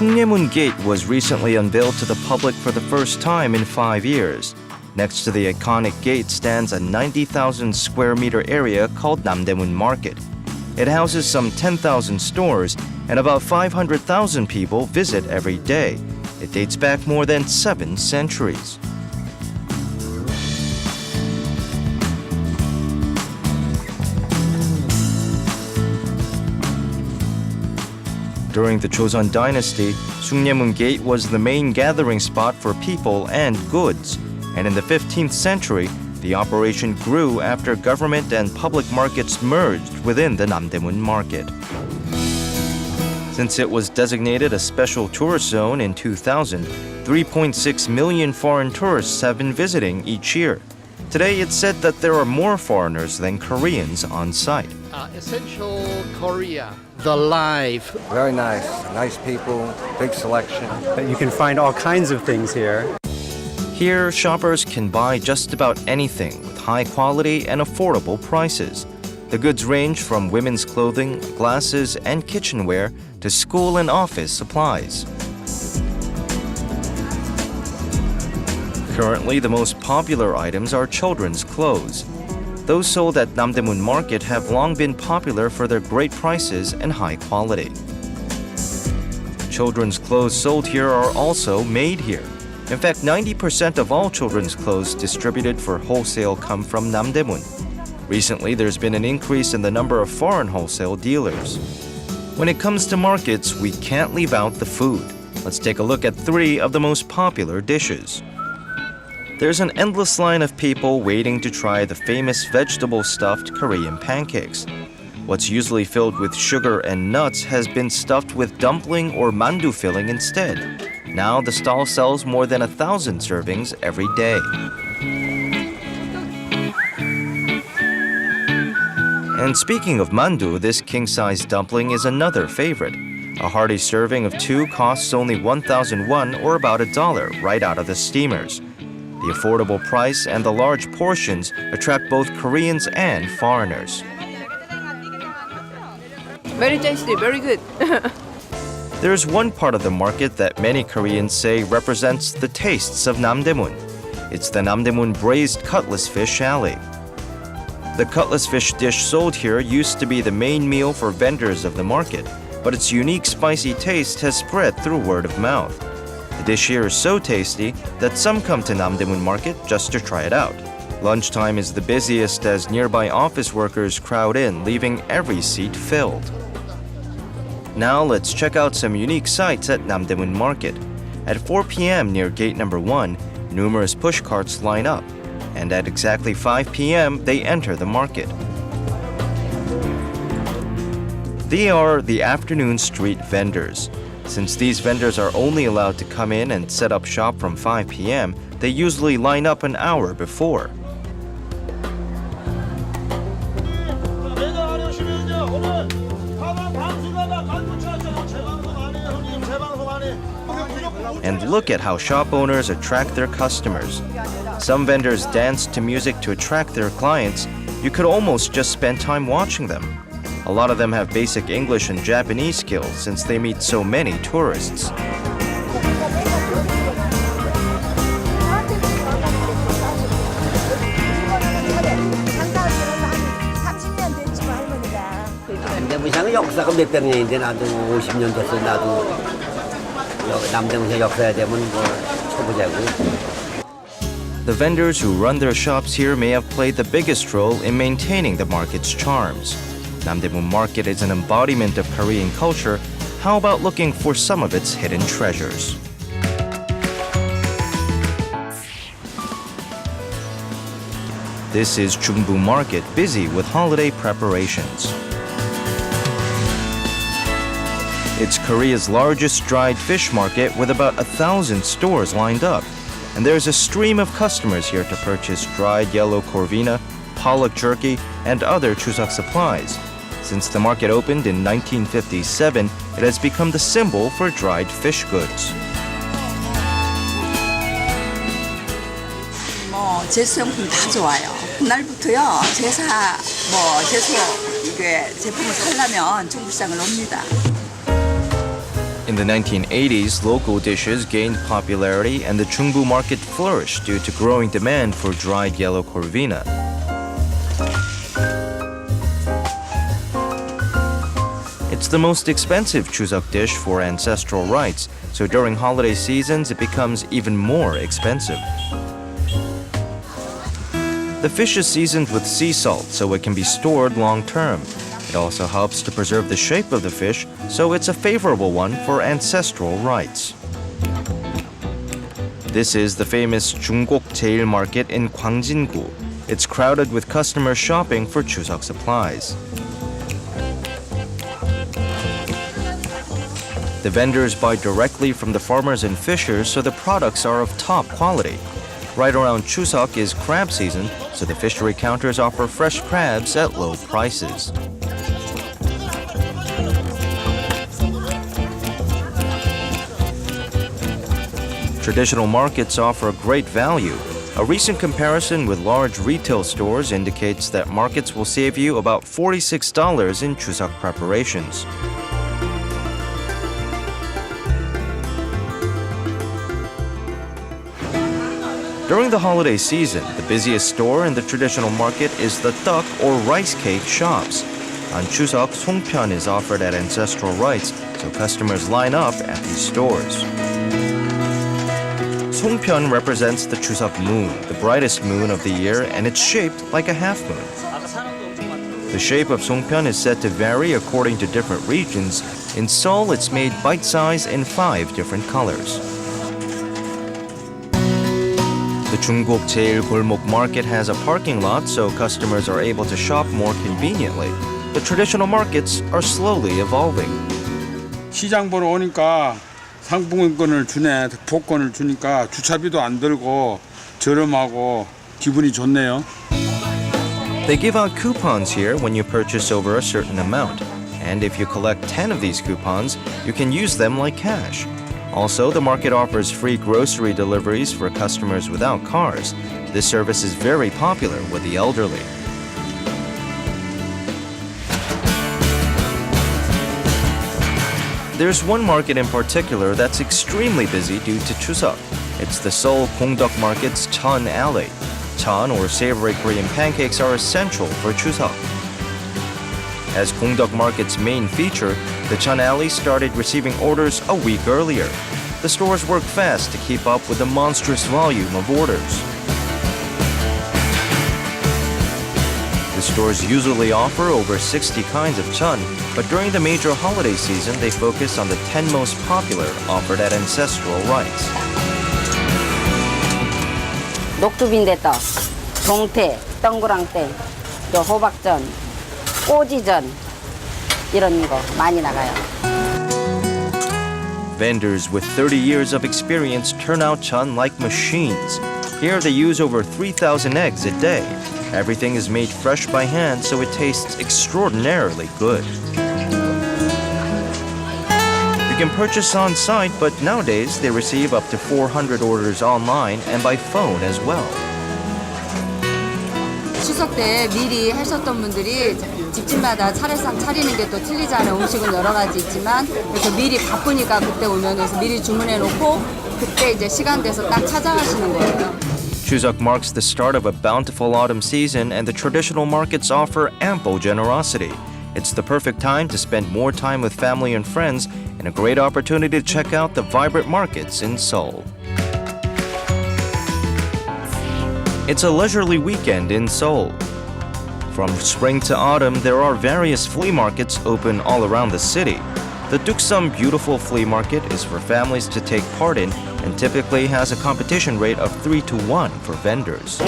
Namdaemun Gate was recently unveiled to the public for the first time in 5 years. Next to the iconic gate stands a 90,000 square meter area called Namdaemun Market. It houses some 10,000 stores and about 500,000 people visit every day. It dates back more than 7 centuries. During the Joseon dynasty, Namdaemun Gate was the main gathering spot for people and goods. And in the 15th century, the operation grew after government and public markets merged within the Namdaemun Market. Since it was designated a special tourist zone in 2000, 3.6 million foreign tourists have been visiting each year. Today, it's said that there are more foreigners than Koreans on site. Essential Korea, the life. Very nice. Nice people, big selection. You can find all kinds of things here. Here, shoppers can buy just about anything with high quality and affordable prices. The goods range from women's clothing, glasses, and kitchenware to school and office supplies. Currently, the most popular items are children's clothes. Those sold at Namdaemun Market have long been popular for their great prices and high quality. Children's clothes sold here are also made here. In fact, 90% of all children's clothes distributed for wholesale come from Namdaemun. Recently, there's been an increase in the number of foreign wholesale dealers. When it comes to markets, we can't leave out the food. Let's take a look at 3 of the most popular dishes. There's an endless line of people waiting to try the famous vegetable-stuffed Korean pancakes. What's usually filled with sugar and nuts has been stuffed with dumpling or mandu filling instead. Now the stall sells more than 1,000 servings every day. And speaking of mandu, this king-size dumpling is another favorite. A hearty serving of 2 costs only 1,000 won or about $1 right out of the steamers. The affordable price and the large portions attract both Koreans and foreigners. Very tasty, very good. There's one part of the market that many Koreans say represents the tastes of Namdaemun. It's the Namdaemun braised cutlass fish alley. The cutlass fish dish sold here used to be the main meal for vendors of the market, but its unique spicy taste has spread through word of mouth. The dish here is so tasty that some come to Namdaemun Market just to try it out. Lunchtime is the busiest as nearby office workers crowd in, leaving every seat filled. Now let's check out some unique sights at Namdaemun Market. At 4 p.m. near gate number 1, numerous pushcarts line up, and at exactly 5 p.m. they enter the market. They are the afternoon street vendors. Since these vendors are only allowed to come in and set up shop from 5 p.m., they usually line up an hour before. And look at how shop owners attract their customers. Some vendors dance to music to attract their clients. You could almost just spend time watching them. A lot of them have basic English and Japanese skills since they meet so many tourists. 남대문시장은 역사가 몇 백 년인데 나도 50년 됐어. 나도 남대문시장 역사에 되면 뭐 초보자고. The vendors who run their shops here may have played the biggest role in maintaining the market's charms. Namdaemun Market is an embodiment of Korean culture. How about looking for some of its hidden treasures? This is Chungbu Market, busy with holiday preparations. It's Korea's largest dried fish market with about 1,000 stores lined up. And there's a stream of customers here to purchase dried yellow corvina, pollock jerky, and other Chuseok supplies. Since the market opened in 1957, it has become the symbol for dried fish goods. 제수용품 다 좋아요. 그날부터요 제사 제수 이게 제품을 살려면 중부시장을 옵니다. In the 1980s, local dishes gained popularity and the Chungbu Market flourished due to growing demand for dried yellow corvina. It's the most expensive Chuseok dish for ancestral rites, so during holiday seasons it becomes even more expensive. The fish is seasoned with sea salt so it can be stored long term. It also helps to preserve the shape of the fish, so it's a favorable one for ancestral rites. This is the famous Chungbu Market in Gwangjin-gu. It's crowded with customers shopping for Chuseok supplies. The vendors buy directly from the farmers and fishers, so the products are of top quality. Right around Chuseok is crab season, so the fishery counters offer fresh crabs at low prices. Traditional markets offer great value. A recent comparison with large retail stores indicates that markets will save you about $46 in Chuseok preparations. During the holiday season, the busiest store in the traditional market is the duck or rice cake shops. On Chuseok, songpyeon is offered at ancestral rites, so customers line up at these stores. Songpyeon represents the Chuseok moon, the brightest moon of the year, and it's shaped like a half moon. The shape of Songpyeon is said to vary according to different regions. In Seoul, it's made bite-sized in 5 different colors. The KungDok Market has a parking lot, so customers are able to shop more conveniently. The traditional markets are slowly evolving. 시장 보러 오니까 상품권을 주네, 복권을 주니까 주차비도 안 들고 저렴하고 기분이 좋네요. They give out coupons here when you purchase over a certain amount. And if you collect 10 of these coupons, you can use them like cash. Also, the market offers free grocery deliveries for customers without cars. This service is very popular with the elderly. There's one market in particular that's extremely busy due to Chuseok. It's the Seoul KungDok Market's Chun Alley. Chun, or savory Korean pancakes, are essential for Chuseok. As KungDok Market's main feature, the Chun Alley started receiving orders a week earlier. The stores work fast to keep up with the monstrous volume of orders. The stores usually offer over 60 kinds of chun, but during the major holiday season, they focus on the 10 most popular offered at ancestral rites. 녹두빈대떡, 동태, 동그랑땡, 또 호박전, 꼬지전 이런 거 많이 나가요. Vendors with 30 years of experience turn out chun like machines. Here they use over 3,000 eggs a day. Everything is made fresh by hand, so it tastes extraordinarily good. You can purchase on site, but nowadays they receive up to 400 orders online and by phone as well. 추석 때 미리 하셨던 분들이 집집마다 차례상 차리는 게 또 틀리지 않은 음식은 여러 가지 있지만 그래서 미리 바쁘니까 그때 오면 그래서 미리 주문해 놓고 그때 이제 시간 돼서 딱 찾아가시는 거예요. Chuseok marks the start of a bountiful autumn season, and the traditional markets offer ample generosity. It's the perfect time to spend more time with family and friends, and a great opportunity to check out the vibrant markets in Seoul. It's a leisurely weekend in Seoul. From spring to autumn, there are various flea markets open all around the city. The Duksum Beautiful Flea Market is for families to take part in and typically has a competition rate of 3-1 for vendors.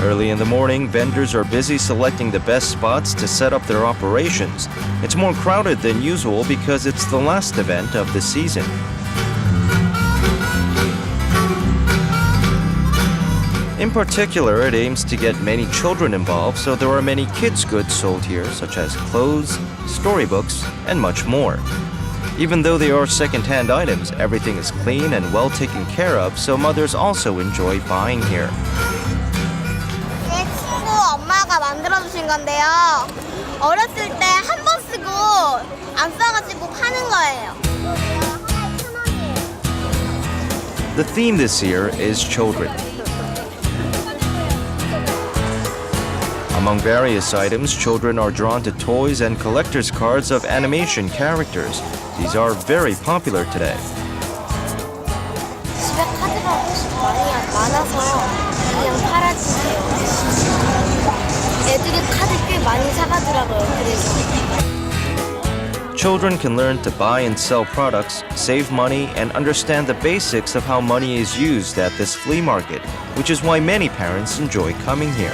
Early in the morning, vendors are busy selecting the best spots to set up their operations. It's more crowded than usual because it's the last event of the season. In particular, it aims to get many children involved, so there are many kids' goods sold here, such as clothes, storybooks, and much more. Even though they are second-hand items, everything is clean and well taken care of, so mothers also enjoy buying here. 친구 엄마가 만들어주신 건데요. 어렸을 때 한 번 쓰고 안 써가지고 파는 거예요. The theme this year is children. Among various items, children are drawn to toys and collector's cards of animation characters. These are very popular today. 집에 카드가 훨씬 많아서 그냥 팔아주세요. 애들이 카드 꽤 많이 사가더라고요. 그래서. Children can learn to buy and sell products, save money, and understand the basics of how money is used at this flea market, which is why many parents enjoy coming here.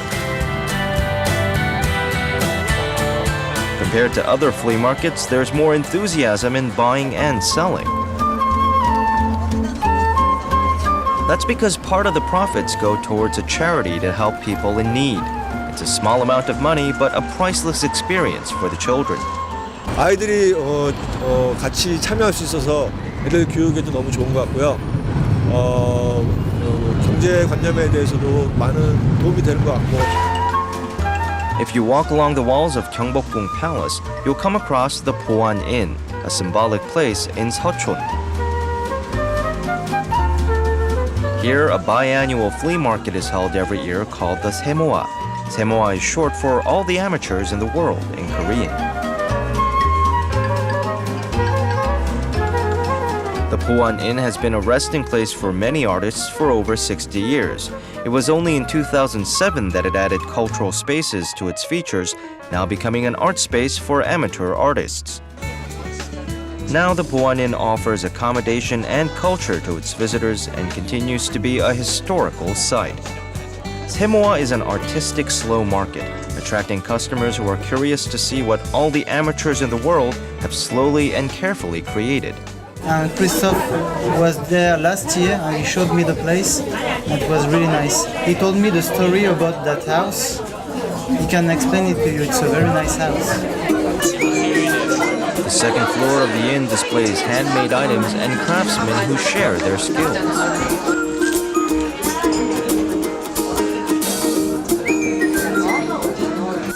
Compared to other flea markets, there's more enthusiasm in buying and selling. That's because part of the profits go towards a charity to help people in need. It's a small amount of money, but a priceless experience for the children. 아이들이 같이 참여할 수 있어서 애들 교육에도 너무 좋은 것 같고요. 경제관념에 대해서도 많은 도움이 되는 것 같고. If you walk along the walls of Gyeongbokgung Palace, you'll come across the Poan Inn, a symbolic place in Seoul. Here, a biannual flea market is held every year called the Semoa. Semoa is short for all the amateurs in the world in Korean. The Poan Inn has been a resting place for many artists for over 60 years. It was only in 2007 that it added cultural spaces to its features, now becoming an art space for amateur artists. Now the Poan Inn offers accommodation and culture to its visitors and continues to be a historical site. Semoa is an artistic slow market, attracting customers who are curious to see what all the amateurs in the world have slowly and carefully created. Christophe was there last year and he showed me the place. It was really nice. He told me the story about that house. He can explain it to you. It's a very nice house. The second floor of the inn displays handmade items and craftsmen who share their skills.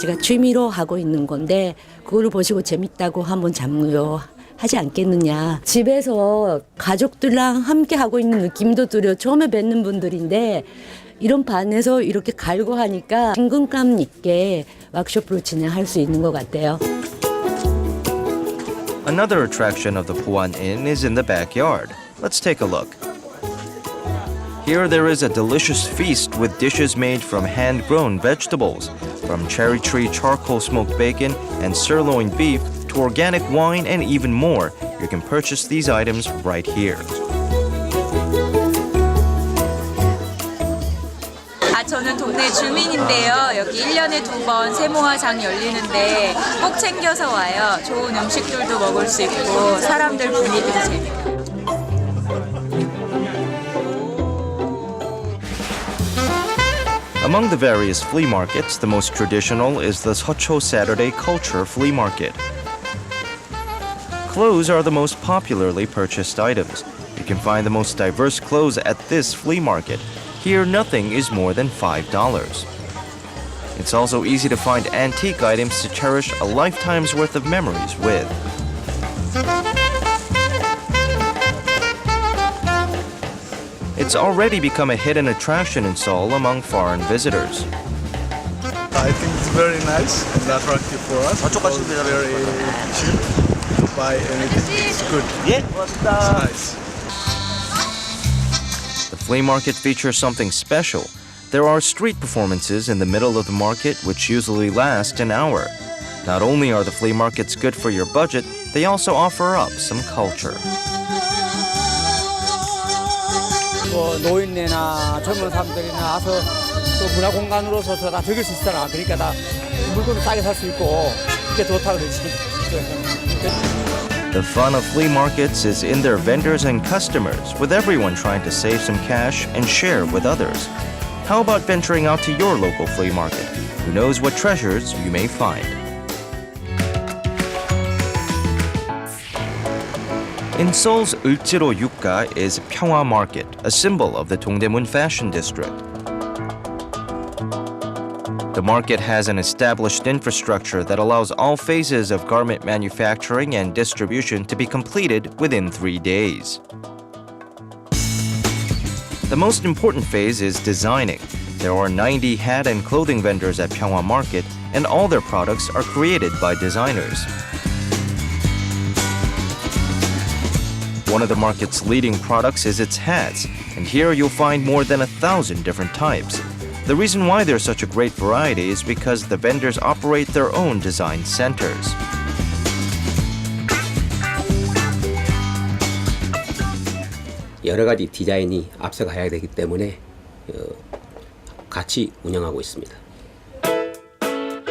제가 취미로 하고 있는 건데 그걸 보시고 재밌다고 한번 참여하지 않겠느냐. 집에서 가족들랑 함께 하고 있는 느낌도 들어요. 처음에 뵙는 분들인데 이런 반에서 이렇게 갈고 하니까 친근감 있게 워크숍으로 진행할 수 있는 것 같아요. Another attraction of the Poan Inn is in the backyard. Let's take a look. Here there is a delicious feast with dishes made from hand-grown vegetables, from cherry tree charcoal smoked bacon and sirloin beef to organic wine and even more. You can purchase these items right here. 저는 동네 주민인데요. 여기 1년에 2번 세모화장 열리는데 꼭 챙겨서 와요. 좋은 음식들도 먹을 수 있고 사람들 분위기도 재밌고. Among the various flea markets, the most traditional is the Seocho Saturday Culture Flea Market. Clothes are the most popularly purchased items. You can find the most diverse clothes at this flea market. Here, nothing is more than $5. It's also easy to find antique items to cherish a lifetime's worth of memories with. It's already become a hidden attraction in Seoul among foreign visitors. I think it's very nice and attractive for us. It's very cheap to buy anything. It's good. It's nice. The flea market features something special. There are street performances in the middle of the market which usually last an hour. Not only are the flea markets good for your budget, they also offer up some culture. 노인네나 젊은 사람들이나 와서 또 문화 공간으로서 다 즐길 수 있잖아. 그러니까 다 물건을 싸게 살 수 있고 그게 좋다 그러지. The fun of flea markets is in their vendors and customers, with everyone trying to save some cash and share with others. How about venturing out to your local flea market? Who knows what treasures you may find? In Seoul's Ulchiro Yukka is Pyeonghwa Market, a symbol of the Dongdaemun fashion district. The market has an established infrastructure that allows all phases of garment manufacturing and distribution to be completed within 3 days. The most important phase is designing. There are 90 hat and clothing vendors at Pyeonghwa Market, and all their products are created by designers. One of the market's leading products is its hats, and here you'll find more than 1,000 different types. The reason why there's such a great variety is because the vendors operate their own design centers. 여러 가지 디자인이 앞서가야 되기 때문에 같이 운영하고 있습니다.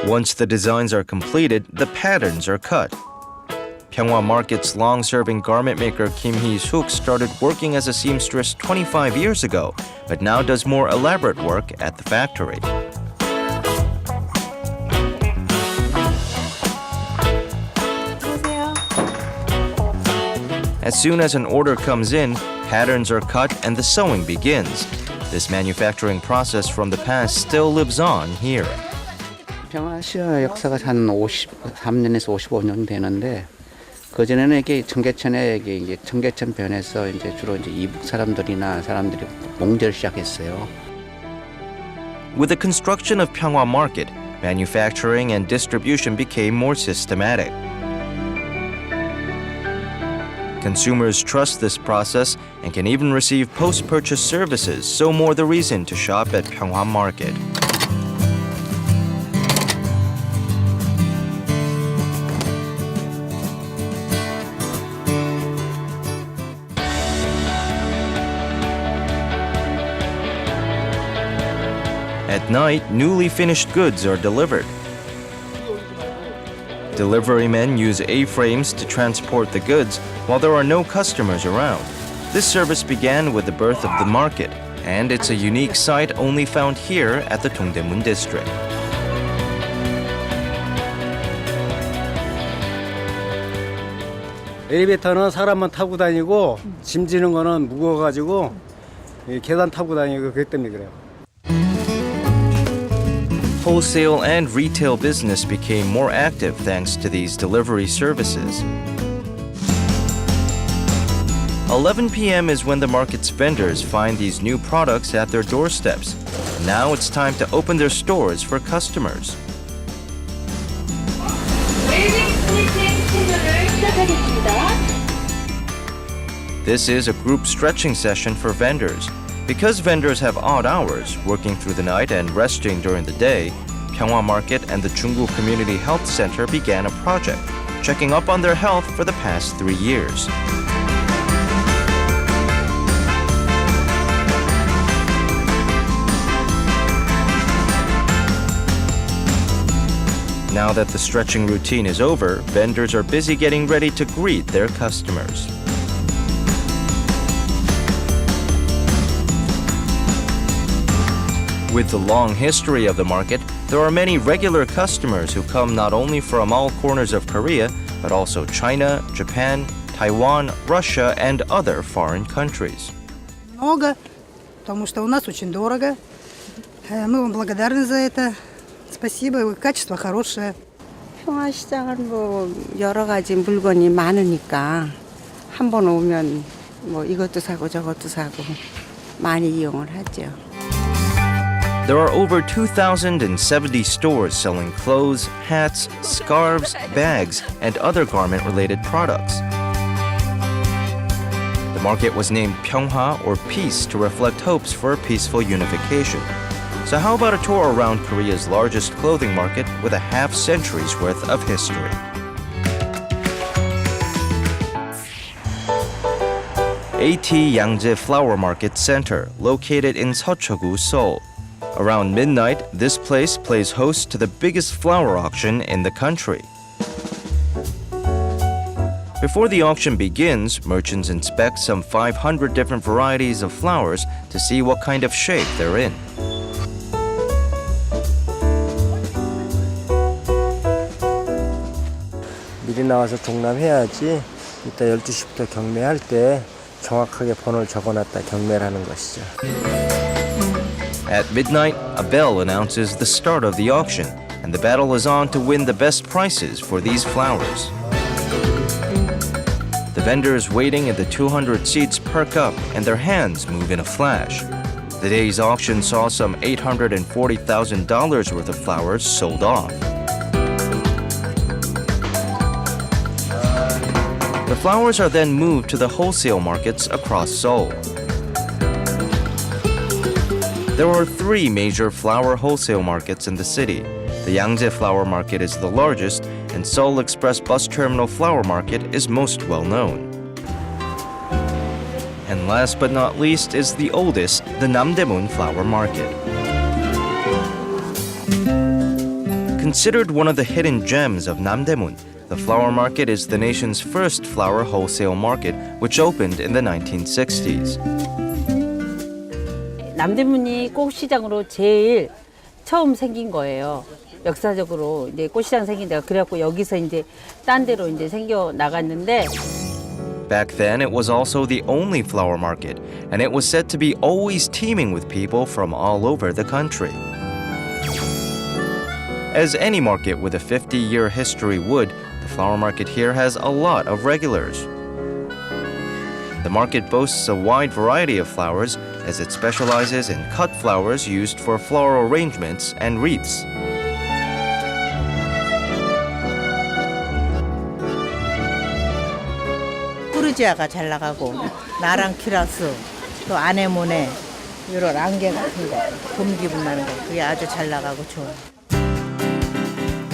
Once the designs are completed, the patterns are cut. Pyeonghwa Market's long-serving garment maker Kim Hee-suk started working as a seamstress 25 years ago, but now does more elaborate work at the factory. As soon as an order comes in, patterns are cut and the sewing begins. This manufacturing process from the past still lives on here. 평화시의 역사가 한 53년에서 55년 되는데 그전에는 이게 청계천에 이게 청계천 변에서 이제 주로 이제 이북 사람들이나 사람들이 몽절 시작했어요. With the construction of Pyeonghwa Market, manufacturing and distribution became more systematic. Consumers trust this process and can even receive post-purchase services, so more the reason to shop at Pyeonghwa Market. At night, newly finished goods are delivered. Delivery men use A-frames to transport the goods while there are no customers around. This service began with the birth of the market, and it's a unique sight only found here at the Namdaemun district. 엘리베이터는 사람만 타고 다니고 짐 지는 거는 무거워가지고 계단 타고 다니고 그것 때문에 그래요. Wholesale and retail business became more active thanks to these delivery services. 11 p.m. is when the market's vendors find these new products at their doorsteps. Now it's time to open their stores for customers. This is a group stretching session for vendors. Because vendors have odd hours, working through the night and resting during the day, Pyeonghwa Market and the Chungbu Community Health Center began a project, checking up on their health for the past 3 years. Now that the stretching routine is over, vendors are busy getting ready to greet their customers. With the long history of the market, there are many regular customers who come not only from all corners of Korea, but also China, Japan, Taiwan, Russia, and other foreign countries. Много, потому что у нас очень дорого. Мы вам благодарны за это. спасибо, качество хорошее. 평화시장은 뭐 여러 가지 물건이 많으니까 한 번 오면 뭐 이것도 사고 저것도 사고 많이 이용을 하죠. There are over 2,070 stores selling clothes, hats, scarves, bags, and other garment-related products. The market was named Pyeonghwa, or Peace, to reflect hopes for a peaceful unification. So how about a tour around Korea's largest clothing market with a half-century's worth of history? AT Yangjae Flower Market Center, located in Seoul, Seoul. Around midnight, this place plays host to the biggest flower auction in the country. Before the auction begins, merchants inspect some 500 different varieties of flowers to see what kind of shape they're in. 미리 나와서 종람해야지 이따 12시부터 경매할 때 정확하게 번호를 적어놨다 경매를 하는 것이죠. At midnight, a bell announces the start of the auction, and the battle is on to win the best prices for these flowers. The vendors waiting at the 200 seats perk up and their hands move in a flash. The day's auction saw some $840,000 worth of flowers sold off. The flowers are then moved to the wholesale markets across Seoul. There are 3 major flower wholesale markets in the city. The Yangjae Flower Market is the largest, and Seoul Express Bus Terminal Flower Market is most well known. And last but not least is the oldest, the Namdaemun Flower Market. Considered one of the hidden gems of Namdaemun, the flower market is the nation's first flower wholesale market, which opened in the 1960s. 남대문이 꽃시장으로 제일 처음 생긴 거예요. 역사적으로 이제 꽃시장 생긴 데가 그래갖고 여기서 이제 딴 데로 이제 생겨 나갔는데. Back then, it was also the only flower market, and it was said to be always teeming with people from all over the country. As any market with a 50-year history would, the flower market here has a lot of regulars. The market boasts a wide variety of flowers, as it specializes in cut flowers used for floral arrangements and wreaths. 후르지아가 잘 나가고 나랑 키라스 또 아네모네 이런 안개 같은 거 봄 기분 나는 거 그게 아주 잘 나가고 좋아요.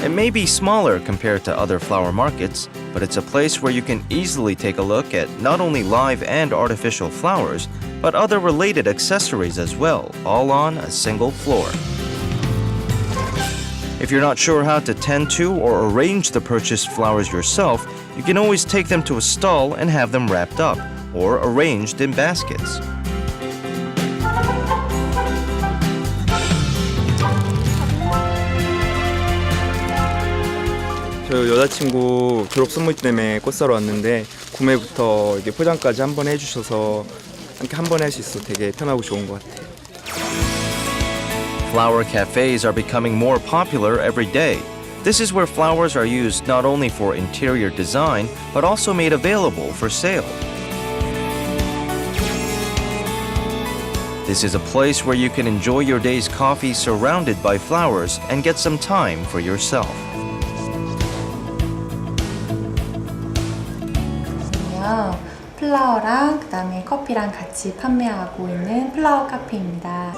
It may be smaller compared to other flower markets, but it's a place where you can easily take a look at not only live and artificial flowers, but other related accessories as well, all on a single floor. If you're not sure how to tend to or arrange the purchased flowers yourself, you can always take them to a stall and have them wrapped up or arranged in baskets. 저 여자친구 졸업 선물 때문에 꽃 사러 왔는데 구매부터 이게 포장까지 한 번에 해주셔서 이렇게 한 번에 할 수 있어서 되게 편하고 좋은 것 같아요. Flower cafes are becoming more popular every day. This is where flowers are used not only for interior design, but also made available for sale. This is a place where you can enjoy your day's coffee surrounded by flowers and get some time for yourself. 플라워랑 그다음에 커피랑 같이 판매하고 있는 플라워 카페입니다.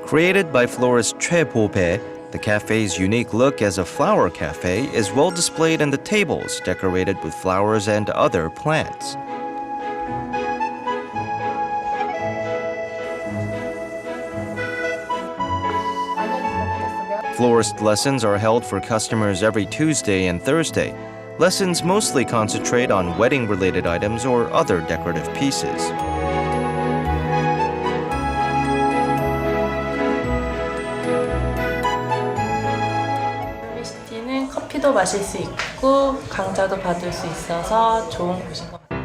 Created by florist Choi Bo-bae, the cafe's unique look as a flower cafe is well displayed in the tables decorated with flowers and other plants. Florist lessons are held for customers every Tuesday and Thursday. Lessons mostly concentrate on wedding-related items or other decorative pieces. 시티는 커피도 마실 수 있고 강좌도 받을 수 있어서 좋은 곳인 것 같아요.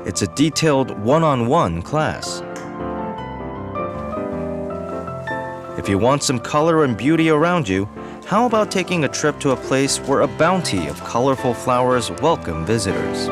It's a detailed one-on-one class. If you want some color and beauty around you, how about taking a trip to a place where a bounty of colorful flowers welcome visitors?